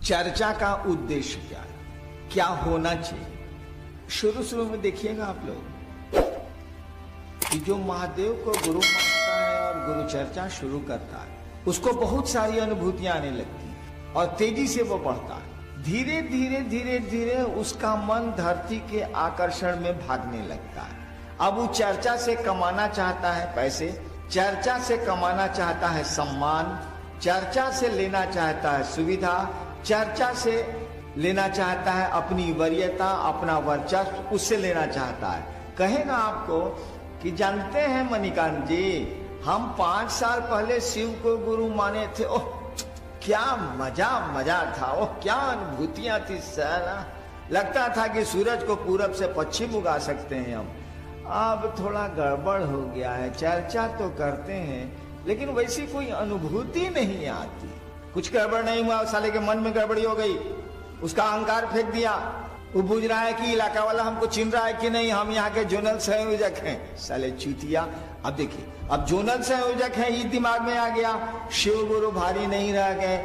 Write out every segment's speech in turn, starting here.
चर्चा का उद्देश्य क्या है, क्या होना चाहिए। शुरू शुरू में देखिएगा आप लोग कि जो महादेव को गुरु मानता है और गुरु चर्चा शुरू करता है, उसको बहुत सारी अनुभूतियां आने लगती हैं और तेजी से वो बढ़ता है। धीरे धीरे धीरे धीरे उसका मन धरती के आकर्षण में भागने लगता है। अब वो चर्चा से कमाना चाहता है पैसे, चर्चा से कमाना चाहता है सम्मान, चर्चा से लेना चाहता है सुविधा, चर्चा से लेना चाहता है अपनी वरीयता, अपना वर्चस्व, उससे लेना चाहता है। कहेगा आपको कि जानते हैं मणिकांत जी, हम 5 साल पहले शिव को गुरु माने थे, ओह क्या मजा था, ओह क्या अनुभूतियां थी साला, लगता था कि सूरज को पूरब से पश्चिम उगा सकते हैं हम। अब थोड़ा गड़बड़ हो गया है, चर्चा तो करते हैं लेकिन वैसी कोई अनुभूति नहीं आती। कुछ गड़बड़ नहीं हुआ, साले के मन में गड़बड़ी हो गई, उसका अहंकार फेंक दिया। वो बुझ रहा है कि इलाका वाला हमको चिन्ह रहा है कि नहीं, हम यहाँ के जोनल संयोजक हैं। साले चूतिया। अब देखिए, अब जोनल संयोजक हैं, ये दिमाग में आ गया, शिव गुरु भारी नहीं रह गए,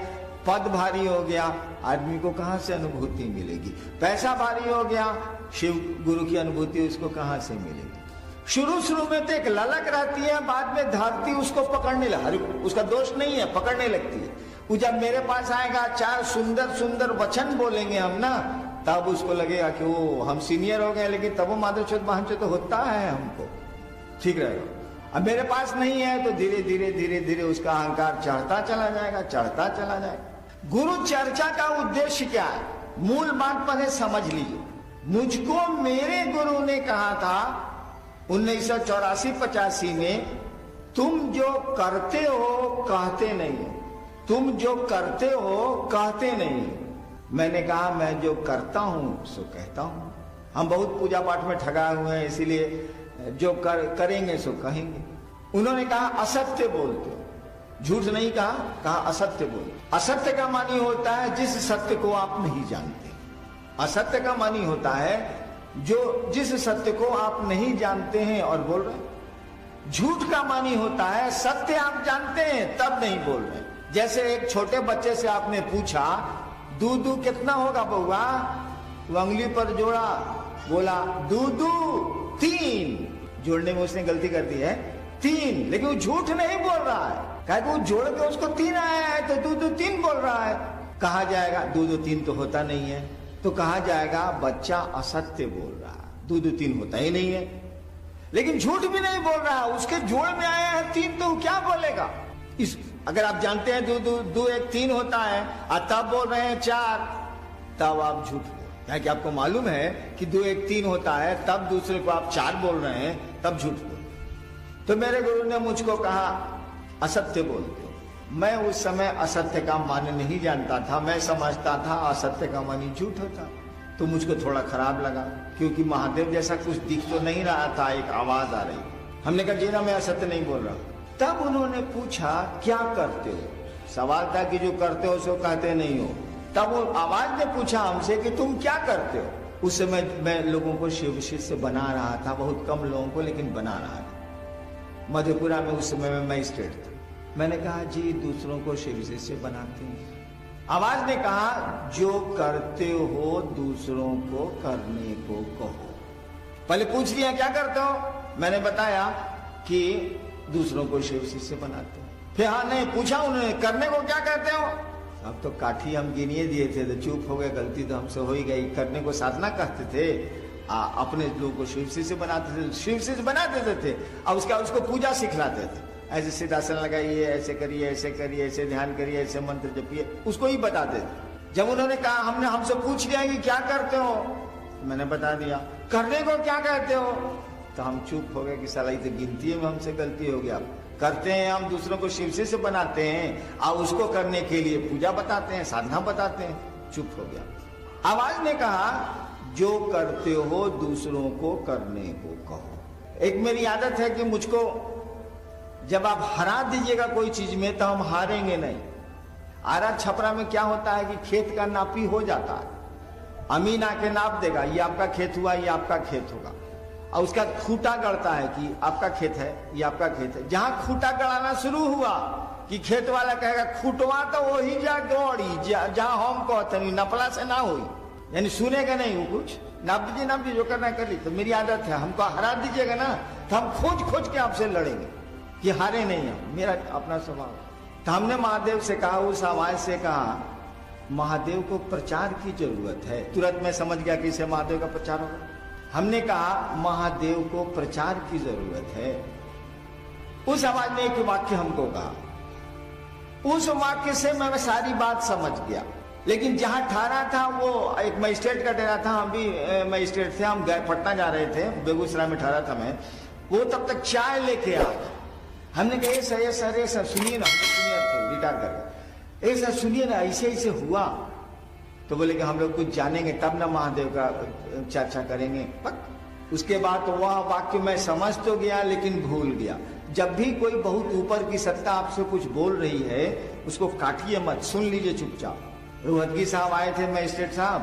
पद भारी हो गया, आदमी को कहां से अनुभूति मिलेगी। पैसा भारी हो गया, शिव गुरु की अनुभूति उसको कहां से मिलेगी। शुरू शुरू में तो एक ललक रहती है, बाद में धरती उसको पकड़ने लगी। उसका दोष नहीं है, पकड़ने लगती है। वो जब मेरे पास आएगा, 4 सुंदर सुंदर वचन बोलेंगे हम ना, तब उसको लगेगा कि वो हम सीनियर हो गए, लेकिन तब वो माधवचोद बहनचोद तो होता है हमको, ठीक रहेगा। अब मेरे पास नहीं है तो धीरे धीरे धीरे धीरे उसका अहंकार चढ़ता चला जाएगा, चढ़ता चला जाएगा। गुरु चर्चा का उद्देश्य क्या है, मूल बात पहले समझ लीजिए। मुझको मेरे गुरु ने कहा था 1984-85 में, तुम जो करते हो कहते नहीं हो, तुम जो करते हो कहते नहीं हो। मैंने कहा मैं जो करता हूं सो कहता हूं। हम बहुत पूजा पाठ में ठगाए हुए हैं, इसीलिए जो करेंगे सो कहेंगे। उन्होंने कहा असत्य बोलते हो, झूठ नहीं कहा असत्य बोलते। असत्य का मानी होता है जिस सत्य को आप नहीं जानते। असत्य का मानी होता है जो जिस सत्य को आप नहीं जानते हैं और बोल रहे हैं। झूठ का मानी होता है सत्य आप जानते हैं तब नहीं बोल रहे। जैसे एक छोटे बच्चे से आपने पूछा दूधू कितना होगा बउआ, वो उंगली पर जोड़ा, बोला दूधू 3। जोड़ने में उसने गलती कर दी है, 3, लेकिन वो झूठ नहीं बोल रहा है। कहा कि वो जोड़ के उसको 3 आया है तो दूधू 3 बोल रहा है। कहा जाएगा दूधू 3 तो होता नहीं है, तो कहा जाएगा बच्चा असत्य बोल रहा है, दूधू 3 होता ही नहीं है। लेकिन झूठ भी नहीं बोल रहा, उसके जोड़ में आया है 3, तो क्या बोलेगा। इस अगर आप जानते हैं 2 1 3 होता है और तब बोल रहे हैं 4, तब आप झूठ बोल। कि आपको मालूम है कि 2 1 3 होता है, तब दूसरे को आप 4 बोल रहे हैं, तब झूठ बोल। तो मेरे गुरु ने मुझको कहा असत्य बोलते हो। मैं उस समय असत्य का माने नहीं जानता था, मैं समझता था असत्य का मानी झूठ होता। तो मुझको थोड़ा खराब लगा, क्योंकि महादेव जैसा कुछ दिख तो नहीं रहा था, एक आवाज आ रही। हमने कहा जी ना, मैं असत्य नहीं बोल रहा। तब उन्होंने पूछा क्या करते हो। सवाल था कि जो करते हो सो कहते नहीं हो। तब वो आवाज ने पूछा हमसे कि तुम क्या करते हो। उस समय मैं लोगों को शिव शिष्य बना रहा था, बहुत कम लोगों को, लेकिन बना रहा था। मधेपुरा में उस समय में मैजिस्ट्रेट था। मैंने कहा जी दूसरों को शिव शिष्य बनाते हैं। आवाज ने कहा जो करते हो दूसरों को करने को कहो। पहले पूछ लिया क्या करते हो, मैंने बताया कि दूसरों को शिव शिष्य बनाते हैं। फिर हाँ नहीं पूछा उन्होंने करने को क्या कहते हो। अब तो काठी हम गिनिए दिए थे तो चुप हो गए, गलती तो हमसे हो ही गई। करने को साधना कहते थे, अपने लोगों को शिव शिष्य बनाते थे, शिव शिष्य बना देते थे। अब उसको पूजा सिखलाते थे, ऐसे सिद्धासन लगाइए, ऐसे करिए, ऐसे करिए, ऐसे ध्यान करिए, ऐसे मंत्र जपिए, उसको ही बताते थे। जब उन्होंने कहा, हमसे पूछ लिया कि क्या करते हो, मैंने बता दिया। करने को क्या कहते हो, तो हम चुप हो गए कि साला तो गिनती में हमसे गलती हो गया। करते हैं हम दूसरों को शिव से बनाते हैं और उसको करने के लिए पूजा बताते हैं, साधना बताते हैं। चुप हो गया। आवाज ने कहा जो करते हो दूसरों को करने को कहो। एक मेरी आदत है कि मुझको जब आप हरा दीजिएगा कोई चीज में तो हम हारेंगे नहीं। आरा छपरा में क्या होता है कि खेत का नापी हो जाता है, अमीन आके नाप देगा, ये आपका खेत हुआ, ये आपका खेत होगा, और उसका खूंटा गड़ता है कि आपका खेत है, ये आपका खेत है। जहां खूंटा गड़ाना शुरू हुआ कि खेत वाला कहेगा खुटवा तो वही जा गौड़ी जहां हम कहते नहीं, नपला से ना हुई, यानी सुनेगा नहीं वो कुछ। नाप दीजिए जो करना कर ली। तो मेरी आदत है, हमको हरा दीजिएगा ना तो हम खोज खोज के आपसे लड़ेंगे कि हारे नहीं हम, मेरा अपना स्वभाव। तो हमने महादेव से कहा, उस आवाज से कहा महादेव को प्रचार की जरूरत है। तुरंत मैं समझ गया कि इससे महादेव का प्रचार होगा। हमने कहा महादेव को प्रचार की जरूरत है। उस आवाज ने एक वाक्य हमको कहा, उस वाक्य से मैं सारी बात समझ गया। लेकिन जहां ठहरा था वो एक मजिस्ट्रेट का डेरा था, हम भी मजिस्ट्रेट थे, हम गए पटना जा रहे थे, बेगूसराय में ठहरा था मैं। वो तब तक चाय लेके आ गया। हमने कहा सर सुनिए ना, सीनियर थे रिटायर कर गए, सर सुनिए ना ऐसे ऐसे हुआ। तो बोले कि हम लोग कुछ जानेंगे तब ना महादेव का चर्चा करेंगे। उसके बाद तो वह वाक्य मैं समझ तो गया लेकिन भूल गया। जब भी कोई बहुत ऊपर की सत्ता आपसे कुछ बोल रही है उसको काटिए मत, सुन लीजिए चुपचाप। रोहतगी साहब आए थे, मजिस्ट्रेट साहब,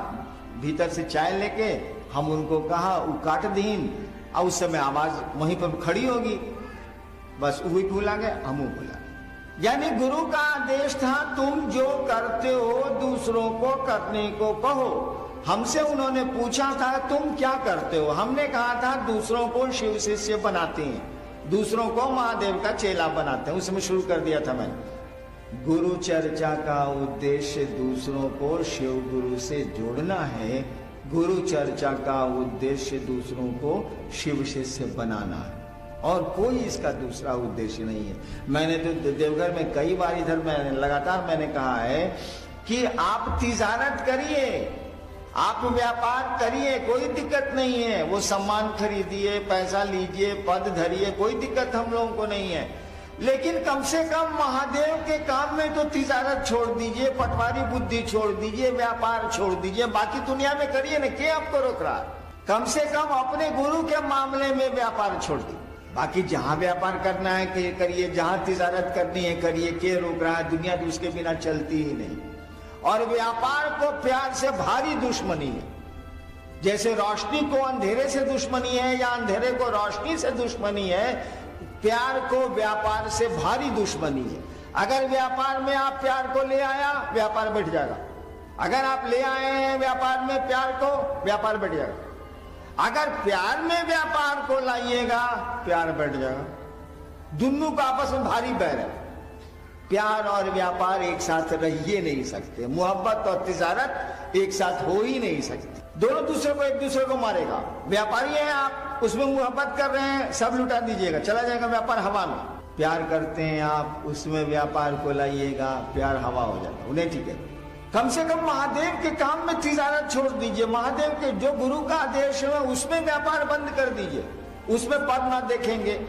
भीतर से चाय लेके, हम उनको कहा वो काट दीन, और उस समय आवाज वहीं पर खड़ी होगी, बस वही भूला गए, हम भूला। यानी गुरु का आदेश था तुम जो करते हो दूसरों को करने को कहो। हमसे उन्होंने पूछा था तुम क्या करते हो, हमने कहा था दूसरों को शिव शिष्य बनाते हैं, दूसरों को महादेव का चेला बनाते हैं। उसमें शुरू कर दिया था मैंने। गुरु चर्चा का उद्देश्य दूसरों को शिव गुरु से जोड़ना है, गुरु चर्चा का उद्देश्य दूसरों को शिव शिष्य बनाना है, और कोई इसका दूसरा उद्देश्य नहीं है। मैंने तो देवघर में कई बार इधर मैं लगातार मैंने कहा है कि आप तिजारत करिए, आप व्यापार करिए, कोई दिक्कत नहीं है। वो सम्मान खरीदिए, पैसा लीजिए, पद धरिए, कोई दिक्कत हम लोगों को नहीं है। लेकिन कम से कम महादेव के काम में तो तिजारत छोड़ दीजिए, पटवारी बुद्धि छोड़ दीजिए, व्यापार छोड़ दीजिए, बाकी दुनिया में करिए ना, क्या आपको रोक रहा है? कम से कम अपने गुरु के मामले में व्यापार छोड़ दीजिए। बाकी जहां व्यापार करना है कि करिए, जहां तिजारत करनी है करिए, के रोक रहा है? दुनिया तो उसके बिना चलती ही नहीं। और व्यापार को प्यार से भारी दुश्मनी है। जैसे रोशनी को अंधेरे से दुश्मनी है या अंधेरे को रोशनी से दुश्मनी है, प्यार को व्यापार से भारी दुश्मनी है। अगर व्यापार में आप प्यार को ले आया, व्यापार बैठ जाएगा। अगर आप ले आए हैं व्यापार में प्यार को, व्यापार बैठ जाएगा। अगर प्यार में व्यापार को लाइएगा, प्यार बैठ जाएगा। दोनों का आपस में भारी बैर है। प्यार और व्यापार एक साथ रह ही नहीं सकते, मोहब्बत और तिजारत एक साथ हो ही नहीं सकती। दोनों दूसरे को एक दूसरे को मारेगा। व्यापारी हैं आप, उसमें मोहब्बत कर रहे हैं, सब लुटा दीजिएगा, चला जाएगा व्यापार हवा में। प्यार करते हैं आप, उसमें व्यापार को लाइएगा, प्यार हवा हो जाएगा। उन्हें ठीक है, कम से कम महादेव के काम में तिजारत छोड़ दीजिए। महादेव के जो गुरु का आदेश है उसमें व्यापार बंद कर दीजिए। उसमें पद ना देखेंगे,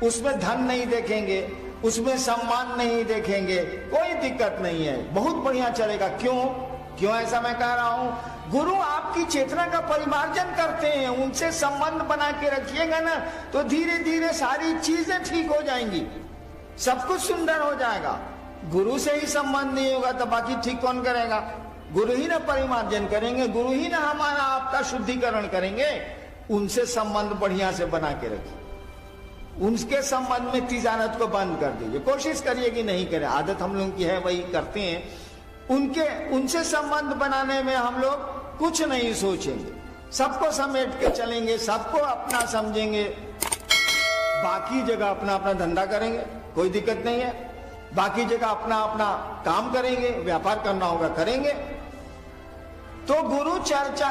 उसमें धन नहीं देखेंगे, उसमें सम्मान नहीं देखेंगे, कोई दिक्कत नहीं है, बहुत बढ़िया चलेगा। क्यों ऐसा मैं कह रहा हूं? गुरु आपकी चेतना का परिमार्जन करते हैं, उनसे संबंध बना के रखिएगा ना तो धीरे धीरे सारी चीजें ठीक हो जाएंगी, सब कुछ सुंदर हो जाएगा। गुरु से ही संबंध नहीं होगा तो बाकी ठीक कौन करेगा? गुरु ही ना परिमार्जन करेंगे, गुरु ही ना हमारा आपका शुद्धिकरण करेंगे। उनसे संबंध बढ़िया से बना के रखिए, उनके संबंध में तिजारत को बंद कर दीजिए। कोशिश करिए कि नहीं करें, आदत हम लोगों की है वही करते हैं। उनसे संबंध बनाने में हम लोग कुछ नहीं सोचेंगे, सबको समेट के चलेंगे, सबको अपना समझेंगे, बाकी जगह अपना अपना धंधा करेंगे, कोई दिक्कत नहीं है। बाकी जगह अपना अपना काम करेंगे, व्यापार करना होगा करेंगे। तो गुरु चर्चा,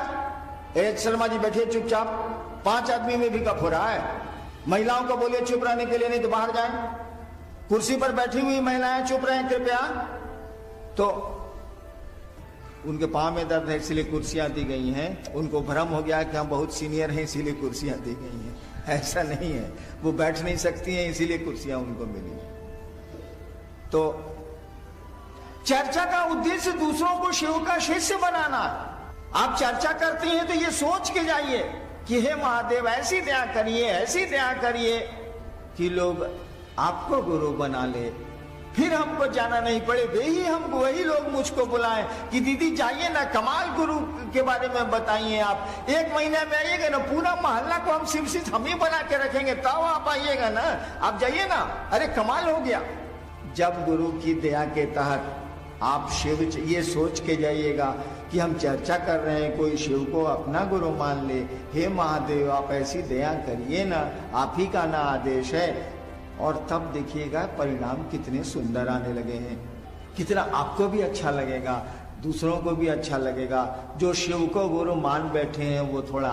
शर्मा जी बैठिए चुपचाप, 5 आदमी में भी कप हो रहा है। महिलाओं को बोलिए चुप रहने के लिए, नहीं तो बाहर जाएं। कुर्सी पर बैठी हुई महिलाएं चुप रहें कृपया। तो उनके पांव में दर्द है इसलिए कुर्सियां दी गई हैं। उनको भ्रम हो गया कि हम बहुत सीनियर हैं इसीलिए कुर्सियां दी गई हैं। ऐसा नहीं है, वो बैठ नहीं सकती हैं इसीलिए कुर्सियां उनको मिली। तो चर्चा का उद्देश्य दूसरों को शिव का शिष्य बनाना। आप चर्चा करते हैं तो ये सोच के जाइए कि हे महादेव ऐसी दया करिए, ऐसी दया करिए कि लोग आपको गुरु बना ले, फिर हमको जाना नहीं पड़े, वही लोग मुझको बुलाएं कि दीदी जाइए ना, कमाल गुरु के बारे में बताइए। आप 1 महीने में आइएगा ना, पूरा मोहल्ला को हम शिवसित हम ही बना के रखेंगे, तब आप आइएगा ना, आप जाइए ना, अरे कमाल हो गया। जब गुरु की दया के तहत आप शिव ये सोच के जाइएगा कि हम चर्चा कर रहे हैं, कोई शिव को अपना गुरु मान ले, हे महादेव आप ऐसी दया करिए ना, आप ही का ना आदेश है। और तब देखिएगा परिणाम कितने सुंदर आने लगे हैं, कितना आपको भी अच्छा लगेगा, दूसरों को भी अच्छा लगेगा। जो शिव को गुरु मान बैठे हैं वो थोड़ा